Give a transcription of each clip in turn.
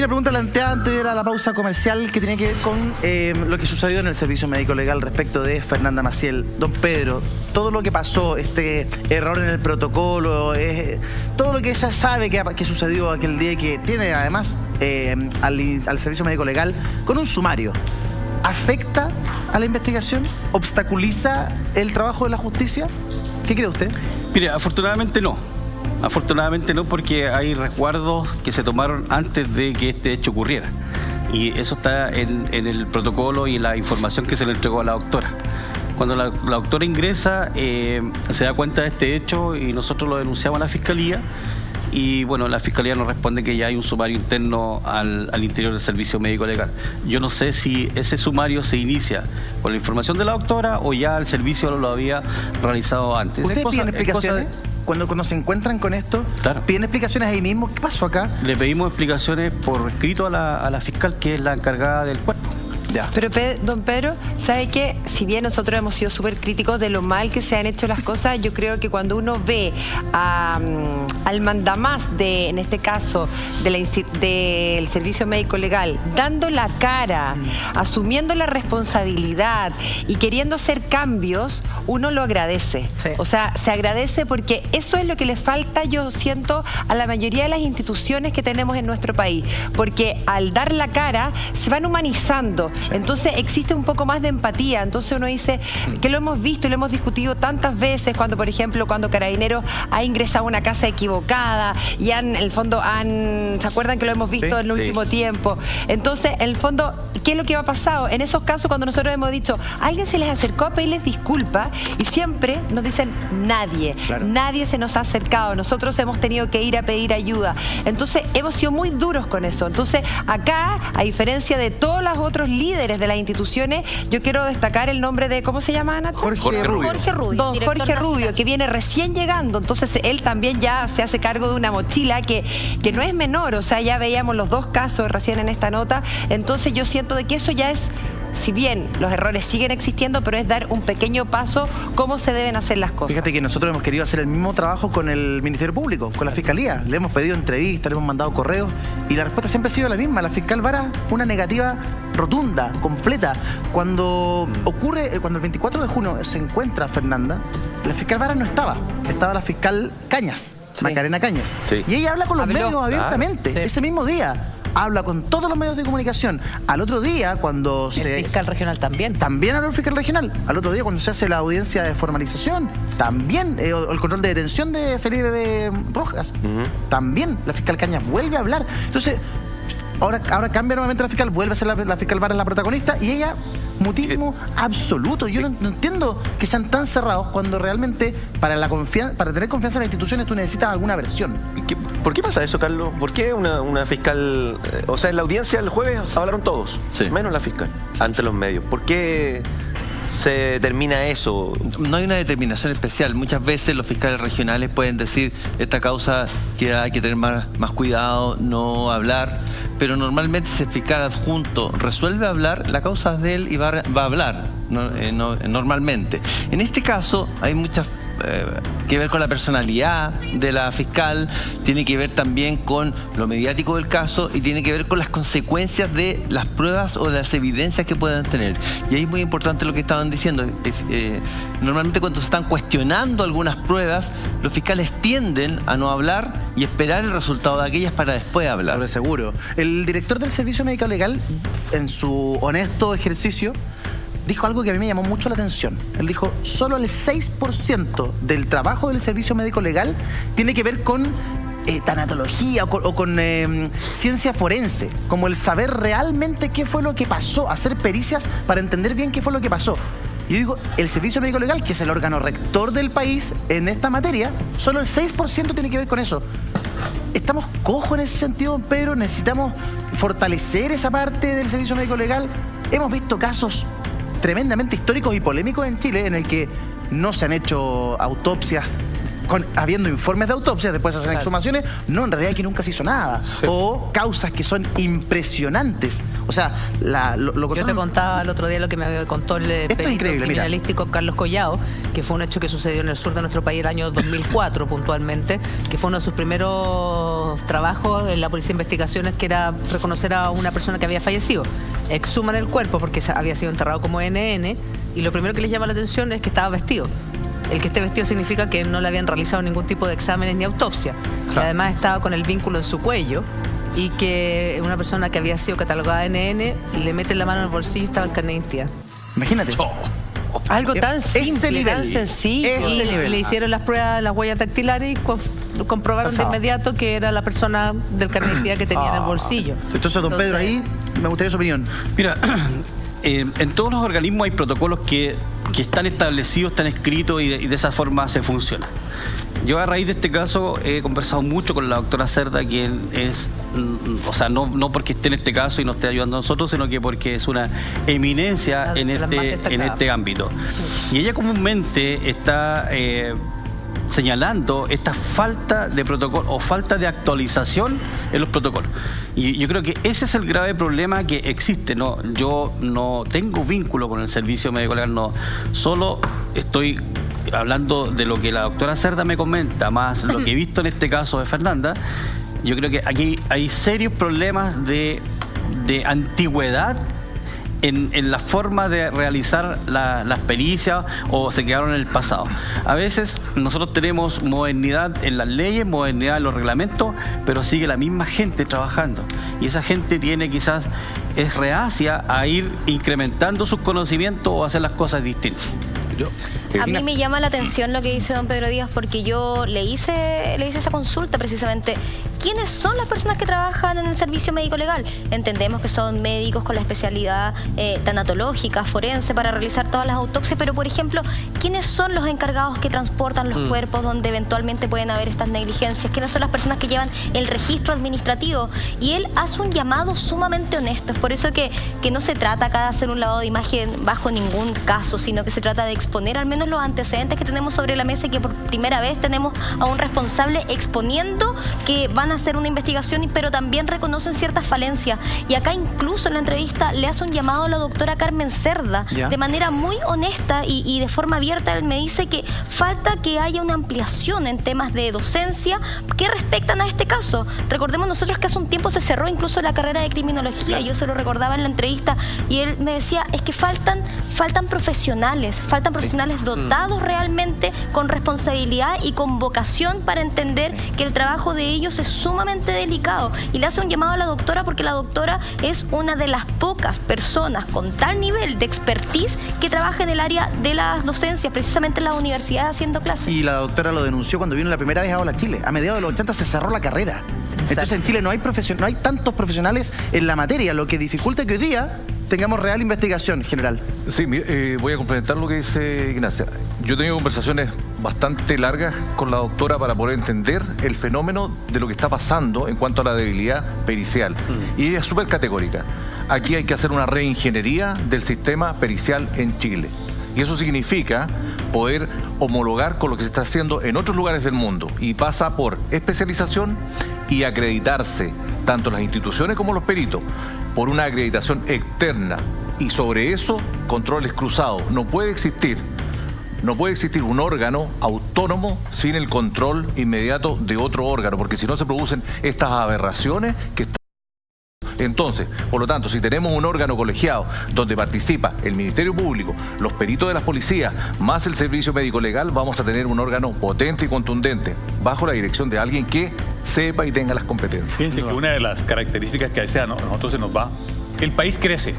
Una pregunta planteada antes de la pausa comercial que tiene que ver con lo que sucedió en el servicio médico legal respecto de Fernanda Maciel. Don Pedro, todo lo que pasó, este error en el protocolo, todo lo que ella sabe que sucedió aquel día y que tiene además al servicio médico legal con un sumario, ¿afecta a la investigación? ¿Obstaculiza el trabajo de la justicia? ¿Qué cree usted? Mire, afortunadamente no. Afortunadamente no, porque hay resguardos que se tomaron antes de que este hecho ocurriera. Y eso está en el protocolo y la información que se le entregó a la doctora. Cuando la doctora ingresa, se da cuenta de este hecho y nosotros lo denunciamos a la Fiscalía. Y bueno, la Fiscalía nos responde que ya hay un sumario interno al interior del servicio médico legal. Yo no sé si ese sumario se inicia con la información de la doctora o ya el servicio lo había realizado antes. ¿Ustedes piden explicaciones? Cuando se encuentran con esto, claro, ¿piden explicaciones ahí mismo? ¿Qué pasó acá? Le pedimos explicaciones por escrito a la fiscal, que es la encargada del cuerpo. Ya. Pero don Pedro, ¿sabe qué? Si bien nosotros hemos sido súper críticos de lo mal que se han hecho las cosas, yo creo que cuando uno ve al mandamás en este caso, del servicio médico legal, dando la cara, asumiendo la responsabilidad y queriendo hacer cambios, uno lo agradece. Sí. O sea, se agradece porque eso es lo que le falta, yo siento, a la mayoría de las instituciones que tenemos en nuestro país. Porque al dar la cara, se van humanizando. Entonces existe un poco más de empatía. Entonces uno dice que lo hemos visto y lo hemos discutido tantas veces cuando, por ejemplo, cuando Carabineros ha ingresado a una casa equivocada y en el fondo ¿se acuerdan que lo hemos visto en el último tiempo? Entonces, en el fondo, ¿qué es lo que ha pasado? En esos casos, cuando nosotros hemos dicho, alguien se les acercó a pedirles disculpas y siempre nos dicen nadie. Claro. Nadie se nos ha acercado. Nosotros hemos tenido que ir a pedir ayuda. Entonces, hemos sido muy duros con eso. Entonces, acá, a diferencia de todos los otros líderes de las instituciones, yo quiero destacar el nombre de, ¿cómo se llama, Nacho? Jorge Rubio. Don Jorge Rubio, que viene recién llegando. Entonces, él también ya se hace cargo de una mochila que no es menor. O sea, ya veíamos los dos casos recién en esta nota. Entonces, yo siento de que eso ya es, si bien los errores siguen existiendo, pero es dar un pequeño paso cómo se deben hacer las cosas. Fíjate que nosotros hemos querido hacer el mismo trabajo con el Ministerio Público, con la Fiscalía. Le hemos pedido entrevistas, le hemos mandado correos y la respuesta siempre ha sido la misma. La fiscal Vara, una negativa rotunda, completa. Cuando cuando el 24 de junio se encuentra Fernanda, la fiscal Vara no estaba. Estaba la fiscal Cañas, Macarena Cañas. Sí. Y ella habla con los medios abiertamente, ese mismo día. Habla con todos los medios de comunicación. Al otro día, cuando el fiscal regional también. También habló el fiscal regional. Al otro día, cuando se hace la audiencia de formalización, también, el control de detención de Felipe Rojas, también la fiscal Cañas vuelve a hablar. Entonces, ahora cambia nuevamente la fiscal, vuelve a ser la fiscal Vara la protagonista y ella, mutismo absoluto. Yo no entiendo que sean tan cerrados cuando realmente para tener confianza en las instituciones tú necesitas alguna versión. ¿Por qué pasa eso, Carlos? ¿Por qué una fiscal... O sea, en la audiencia el jueves hablaron todos, menos la fiscal, ante los medios? ¿Por qué se determina eso? No hay una determinación especial. Muchas veces los fiscales regionales pueden decir esta causa que hay que tener más cuidado, no hablar, pero normalmente si el fiscal adjunto resuelve hablar, la causa es de él y va a hablar normalmente. En este caso hay muchas que ver con la personalidad de la fiscal, tiene que ver también con lo mediático del caso y tiene que ver con las consecuencias de las pruebas o de las evidencias que puedan tener. Y ahí es muy importante lo que estaban diciendo. Normalmente cuando se están cuestionando algunas pruebas, los fiscales tienden a no hablar y esperar el resultado de aquellas para después hablar. Pero seguro. El director del Servicio Médico Legal, en su honesto ejercicio, dijo algo que a mí me llamó mucho la atención. Él dijo, solo el 6% del trabajo del servicio médico legal tiene que ver con tanatología o con ciencia forense, como el saber realmente qué fue lo que pasó, hacer pericias para entender bien qué fue lo que pasó. Y yo digo, el servicio médico legal, que es el órgano rector del país en esta materia, solo el 6% tiene que ver con eso. Estamos cojos en ese sentido, Pedro. Necesitamos fortalecer esa parte del servicio médico legal. Hemos visto casos tremendamente históricos y polémicos en Chile en el que no se han hecho autopsias habiendo informes de autopsia, después hacen exhumaciones, no, en realidad aquí nunca se hizo nada. Sí. O causas que son impresionantes. O sea, yo te contaba el otro día lo que me contó el perito criminalístico Carlos Collao, que fue un hecho que sucedió en el sur de nuestro país el año 2004 puntualmente, que fue uno de sus primeros trabajos en la Policía de Investigaciones, que era reconocer a una persona que había fallecido. Exhuman el cuerpo porque había sido enterrado como NN, y lo primero que les llama la atención es que estaba vestido. El que esté vestido significa que no le habían realizado ningún tipo de exámenes ni autopsia. Claro. Que además estaba con el vínculo en su cuello, y que una persona que había sido catalogada NN le mete la mano en el bolsillo y estaba el carnet de identidad. Imagínate. Algo tan simple, tan sencillo. Y le hicieron las pruebas, las huellas dactilares, y comprobaron de inmediato que era la persona del carnet de identidad que tenía en el bolsillo. Entonces, don Pedro, ahí me gustaría su opinión. Mira, en todos los organismos hay protocolos que están establecidos, están escritos, y de esa forma se funciona. Yo a raíz de este caso he conversado mucho con la doctora Cerda, quien es, o sea, no porque esté en este caso y nos esté ayudando a nosotros, sino que porque es una eminencia en este ámbito. Y ella comúnmente está señalando esta falta de protocolo o falta de actualización en los protocolos. Y yo creo que ese es el grave problema que existe. Yo no tengo vínculo con el servicio médico legal, no, solo estoy hablando de lo que la doctora Cerda me comenta, más lo que he visto en este caso de Fernanda. Yo creo que aquí hay serios problemas de antigüedad en la forma de realizar las pericias, o se quedaron en el pasado. A veces nosotros tenemos modernidad en las leyes, modernidad en los reglamentos, pero sigue la misma gente trabajando. Y esa gente es reacia a ir incrementando sus conocimientos o hacer las cosas distintas. A mí me llama la atención lo que dice don Pedro Díaz, porque yo le hice esa consulta precisamente. ¿Quiénes son las personas que trabajan en el servicio médico legal? Entendemos que son médicos con la especialidad tanatológica, forense, para realizar todas las autopsias, pero por ejemplo, ¿quiénes son los encargados que transportan los cuerpos donde eventualmente pueden haber estas negligencias? ¿Quiénes son las personas que llevan el registro administrativo? Y él hace un llamado sumamente honesto. Es por eso que no se trata acá de hacer un lavado de imagen bajo ningún caso, sino que se trata de exponer al menos los antecedentes que tenemos sobre la mesa, y que por primera vez tenemos a un responsable exponiendo que van a hacer una investigación, pero también reconocen ciertas falencias. Y acá incluso en la entrevista le hace un llamado a la doctora Carmen Cerda, de manera muy honesta y de forma abierta. Él me dice que falta que haya una ampliación en temas de docencia que respectan a este caso. Recordemos nosotros que hace un tiempo se cerró incluso la carrera de criminología, yo se lo recordaba en la entrevista, y él me decía, es que faltan profesionales, dotados realmente con responsabilidad y con vocación para entender que el trabajo de ellos es sumamente delicado. Y le hace un llamado a la doctora, porque la doctora es una de las pocas personas con tal nivel de expertise que trabaja en el área de las docencias, precisamente en las universidades haciendo clases. Y la doctora lo denunció cuando vino la primera vez a Hola Chile. A mediados de los 80 se cerró la carrera. Entonces en Chile no hay tantos profesionales en la materia, lo que dificulta que hoy día tengamos real investigación general. Sí, voy a complementar lo que dice Ignacia. Yo he tenido conversaciones bastante largas con la doctora para poder entender el fenómeno de lo que está pasando en cuanto a la debilidad pericial. Y ella es súper categórica. Aquí hay que hacer una reingeniería del sistema pericial en Chile. Y eso significa poder homologar con lo que se está haciendo en otros lugares del mundo. Y pasa por especialización y acreditarse, tanto las instituciones como los peritos, por una acreditación externa. Y sobre eso, controles cruzados. No puede existir un órgano autónomo sin el control inmediato de otro órgano, porque si no se producen estas aberraciones que están. Entonces, por lo tanto, si tenemos un órgano colegiado donde participa el Ministerio Público, los peritos de las policías, más el Servicio Médico Legal, vamos a tener un órgano potente y contundente, bajo la dirección de alguien que sepa y tenga las competencias. Fíjense que una de las características que a veces a nosotros se nos va, el país crece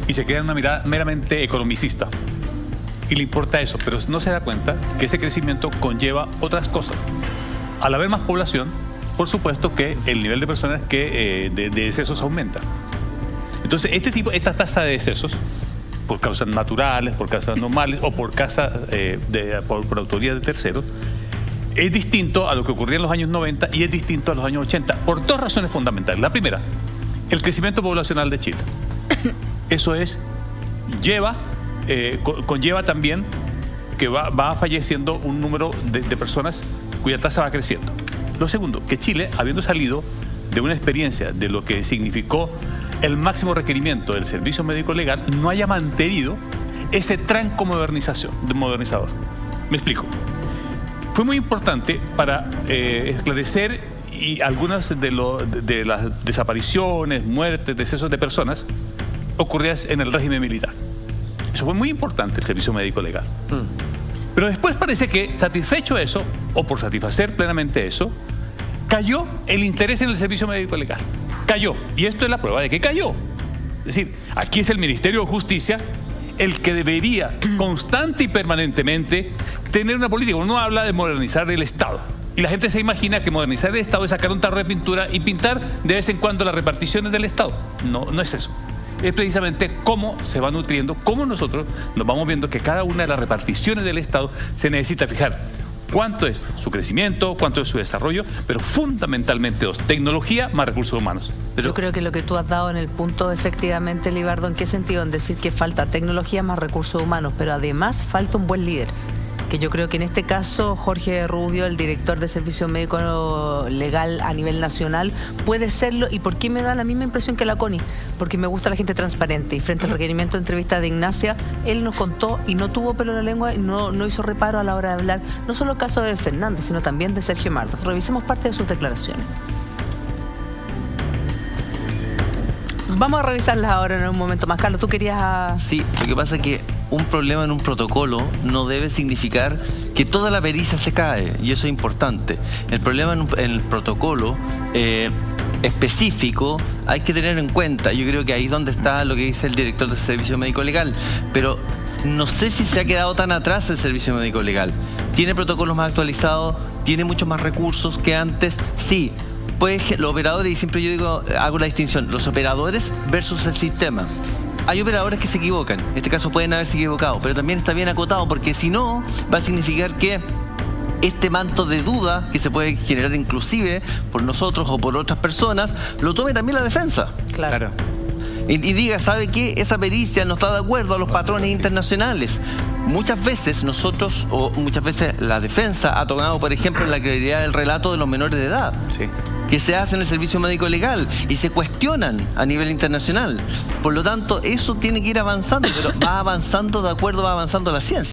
y se queda en una mirada meramente economicista. Y le importa eso, pero no se da cuenta que ese crecimiento conlleva otras cosas. Al haber más población, por supuesto que el nivel de personas que de decesos aumenta. Entonces, esta tasa de decesos, por causas naturales, por causas normales o por por autoría de terceros, es distinto a lo que ocurría en los años 90 y es distinto a los años 80, por dos razones fundamentales. La primera, el crecimiento poblacional de Chile. Eso conlleva también que va falleciendo un número de personas cuya tasa va creciendo. Lo segundo, que Chile, habiendo salido de una experiencia de lo que significó el máximo requerimiento del servicio médico legal, no haya mantenido ese tranco modernizador. Me explico. Fue muy importante para esclarecer y algunas de las desapariciones, muertes, decesos de personas ocurridas en el régimen militar. Eso fue muy importante, el servicio médico legal. Pero después parece que, satisfecho eso, o por satisfacer plenamente eso, cayó el interés en el servicio médico legal. Cayó. Y esto es la prueba de que cayó. Es decir, aquí es el Ministerio de Justicia el que debería constante y permanentemente tener una política. Uno habla de modernizar el Estado. Y la gente se imagina que modernizar el Estado es sacar un tarro de pintura y pintar de vez en cuando las reparticiones del Estado. No, no es eso. Es precisamente cómo se va nutriendo, cómo nosotros nos vamos viendo que cada una de las reparticiones del Estado se necesita fijar cuánto es su crecimiento, cuánto es su desarrollo, pero fundamentalmente tecnología más recursos humanos. Yo creo que lo que tú has dado en el punto, efectivamente, Libardo, ¿en qué sentido? En decir que falta tecnología más recursos humanos, pero además falta un buen líder. Que yo creo que en este caso Jorge Rubio, el director de Servicio Médico Legal a nivel nacional, puede serlo. ¿Y por qué me da la misma impresión que la Connie? Porque me gusta la gente transparente. Y frente al requerimiento de entrevista de Ignacia, él nos contó y no tuvo pelo en la lengua y no hizo reparo a la hora de hablar, no solo el caso de Fernández, sino también de Sergio Marza. Revisemos parte de sus declaraciones. Vamos a revisarlas ahora en un momento más. Carlos, ¿tú querías...? Sí, lo que pasa es que un problema en un protocolo no debe significar que toda la pericia se cae, y eso es importante. El problema en el protocolo específico hay que tener en cuenta, yo creo que ahí es donde está lo que dice el director del Servicio Médico Legal, pero no sé si se ha quedado tan atrás el Servicio Médico Legal. ¿Tiene protocolos más actualizados? ¿Tiene muchos más recursos que antes? Sí. Pues los operadores, y siempre yo digo, hago la distinción, los operadores versus el sistema. Hay operadores que se equivocan, en este caso pueden haberse equivocado, pero también está bien acotado, porque si no, va a significar que este manto de duda que se puede generar inclusive por nosotros o por otras personas, lo tome también la defensa. Claro. Y diga, ¿sabe qué? Esa pericia no está de acuerdo a los patrones internacionales. Muchas veces nosotros, o muchas veces la defensa ha tomado, por ejemplo, la credibilidad del relato de los menores de edad. Sí. Que se hace en el servicio médico legal y se cuestionan a nivel internacional. Por lo tanto, eso tiene que ir avanzando, pero va avanzando de acuerdo, va avanzando la ciencia.